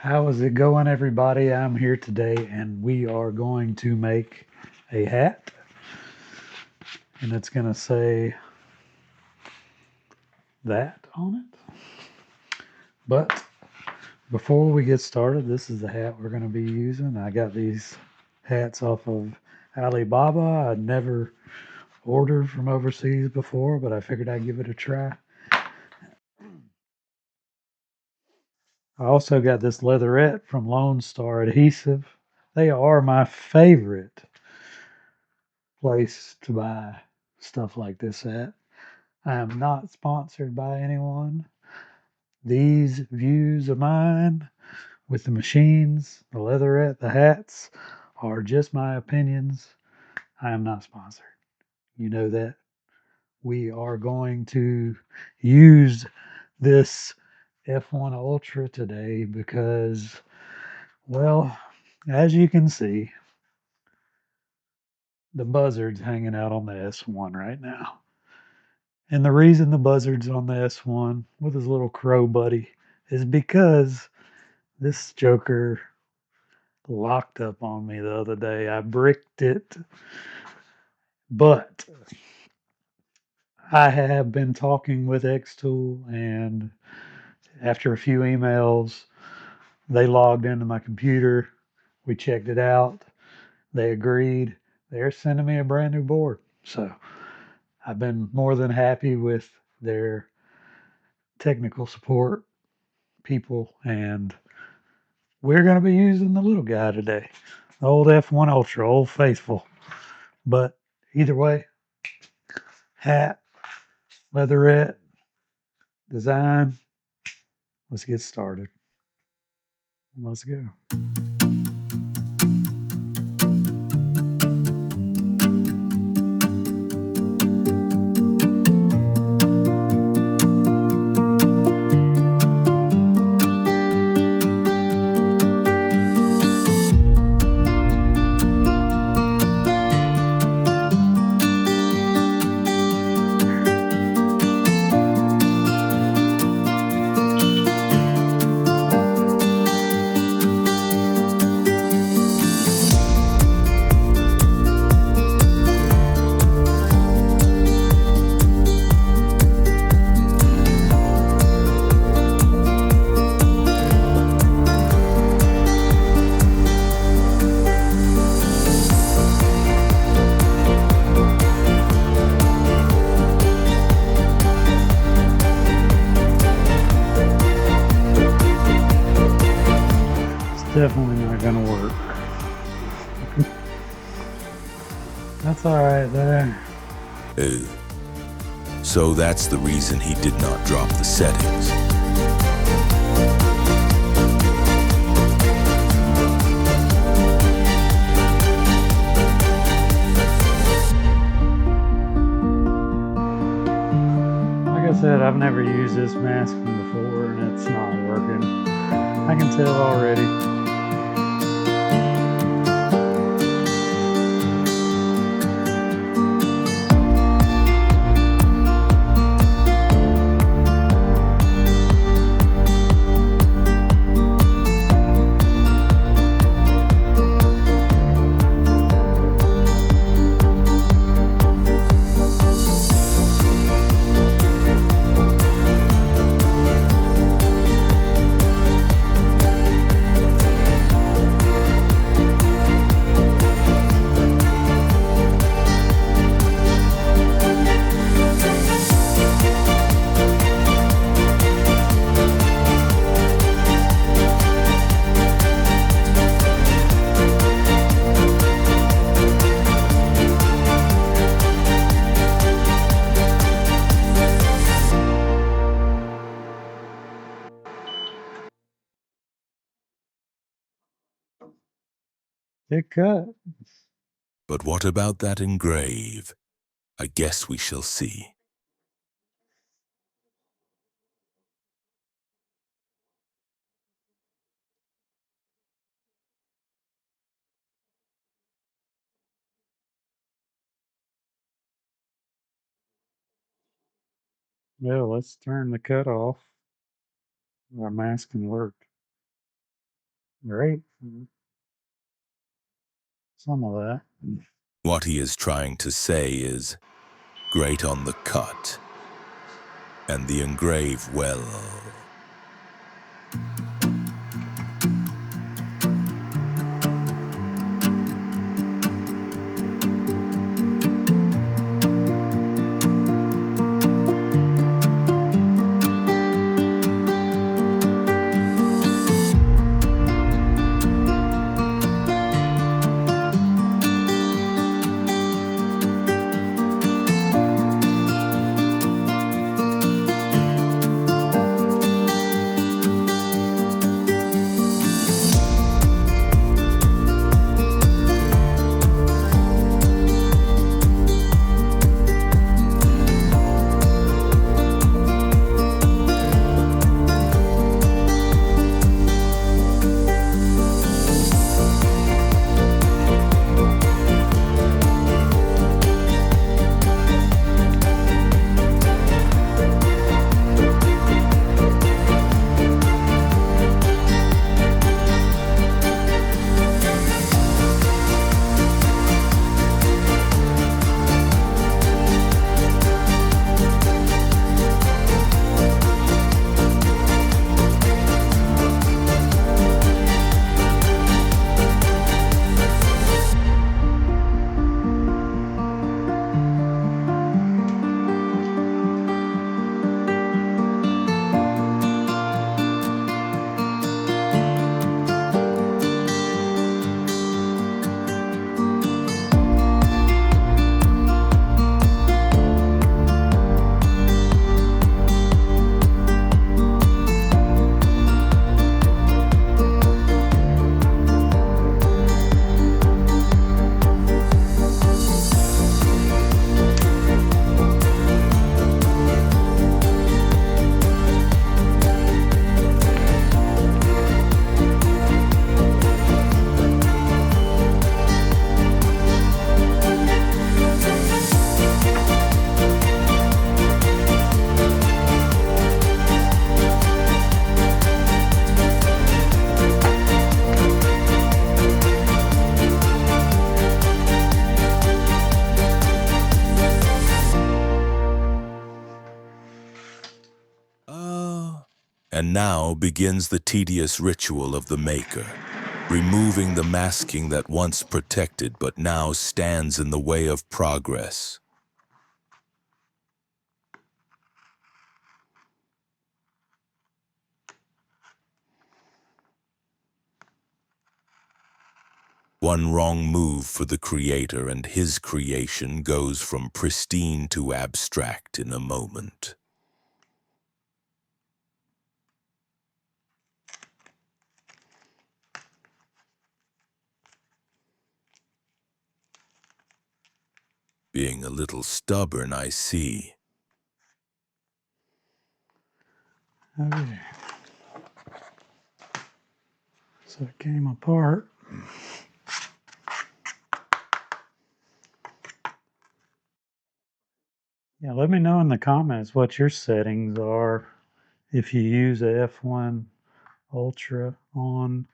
How is it going, everybody? I'm here today and we are going to make a hat, and it's going to say that on it. But before we get started, this is the hat we're going to be using. I got these hats off of Alibaba. I'd never ordered from overseas before, but I figured I'd give it a try. I also got this leatherette from Lone Star Adhesive. They are my favorite place to buy stuff like this at. I am not sponsored by anyone. These views of mine with the machines, the leatherette, the hats are just my opinions. I am not sponsored. You know that. We are going to use this F1 Ultra today because, well, as you can see, the buzzard's hanging out on the S1 right now. And the reason the buzzard's on the S1 with his little crow buddy is because this joker locked up on me the other day. I bricked it, but I have been talking with xTool, and after a few emails, they logged into my computer. We checked it out. They agreed. They're sending me a brand new board. So I've been more than happy with their technical support people, and we're going to be using the little guy today. The old F1 Ultra, old faithful. But either way, hat, leatherette, design. Let's get started. Let's go. It's definitely not going to work. That's all right there. Oh, so that's the reason he did not drop the settings. Like I said, I've never used this masking before, and it's not working. I can tell already. It cut. But what about that engrave? I guess we shall see. Well, let's turn the cut off. Our masking worked. Great. Some of that. What he is trying to say is, great on the cut, and the engrave well. And now begins the tedious ritual of the maker, removing the masking that once protected but now stands in the way of progress. One wrong move for the creator and his creation goes from pristine to abstract in a moment. Being a little stubborn, I see. Okay. So it came apart. Yeah, let me know in the comments what your settings are if you use a F1 Ultra on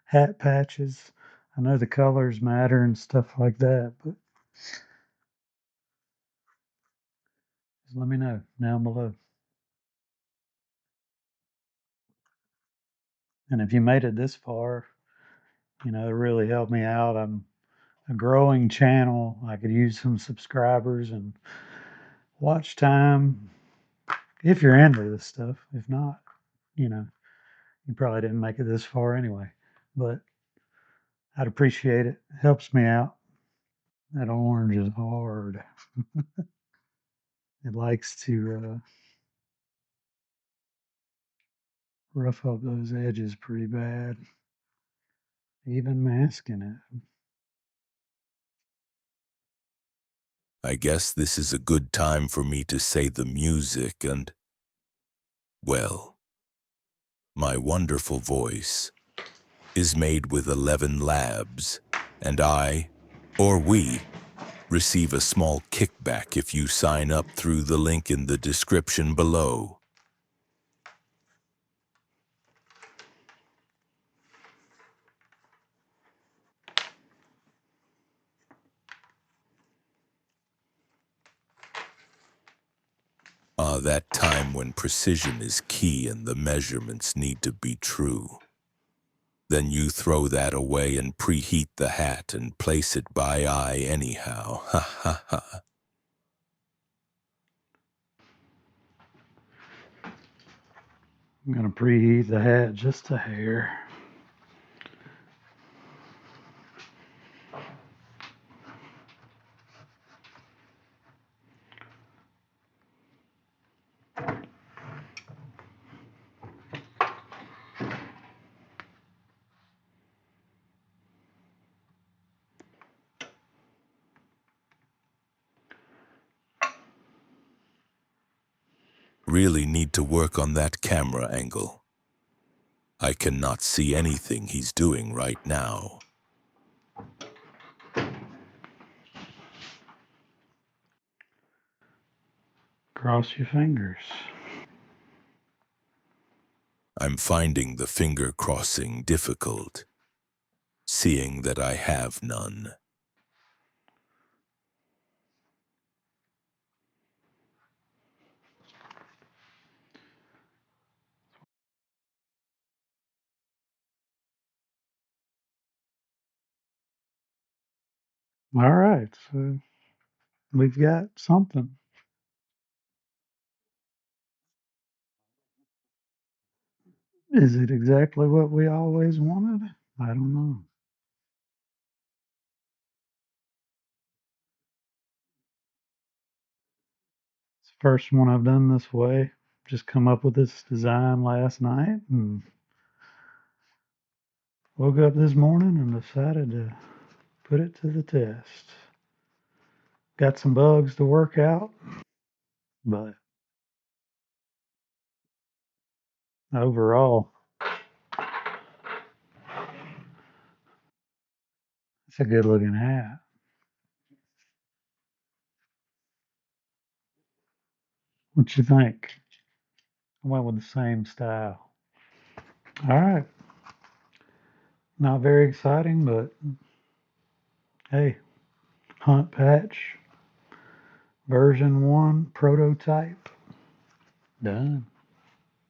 hat patches. I know the colors matter and stuff like that, but just let me know down below. And if you made it this far, it really helped me out. I'm a growing channel. I could use some subscribers and watch time if you're into this stuff. If not, you probably didn't make it this far anyway. But I'd appreciate it. It helps me out. That orange is hard. It likes to rough up those edges pretty bad. Even masking it. I guess this is a good time for me to say the music and, well, my wonderful voice is made with 11 labs, and I, or we, receive a small kickback if you sign up through the link in the description below. Ah, that time when precision is key and the measurements need to be true. Then you throw that away and preheat the hat and place it by eye anyhow. Ha ha ha. I'm going to preheat the hat just a hair. Really need to work on that camera angle. I cannot see anything he's doing right now. Cross your fingers. I'm finding the finger crossing difficult, seeing that I have none. All right, so we've got something. Is it exactly what we always wanted? I don't know. It's the first one I've done this way. Just come up with this design last night and woke up this morning and decided to put it to the test. Got some bugs to work out, but overall, it's a good looking hat. What you think? I went with the same style. All right. Not very exciting, but hey, Hunt Patch version 1 prototype done.